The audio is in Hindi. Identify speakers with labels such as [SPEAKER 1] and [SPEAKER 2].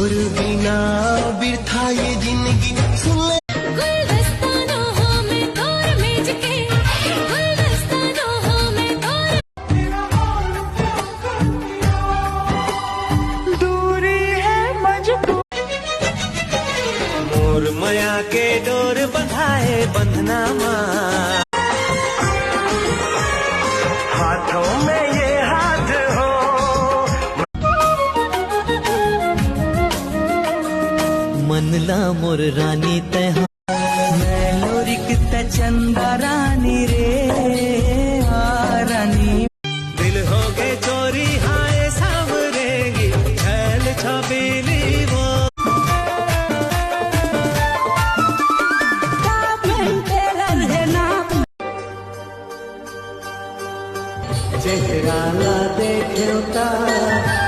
[SPEAKER 1] तोर बिना बिरथा ये जिंदगी सुन ले।
[SPEAKER 2] गुलदस्तानो हमें तोर मेज के, गुलदस्तानो हमें तोर।
[SPEAKER 1] दूरी है मजबूर मोर माया के डोर बंधाए बंधना माँ। हाथों में ये हाथ हो मनला मोर रानी तय मैं लोरिक त चंदा रानी रे रानी। दिल हो गए चोरी हाय सावरेगी छैल छबीली वो। चेहरा ला देखे उतार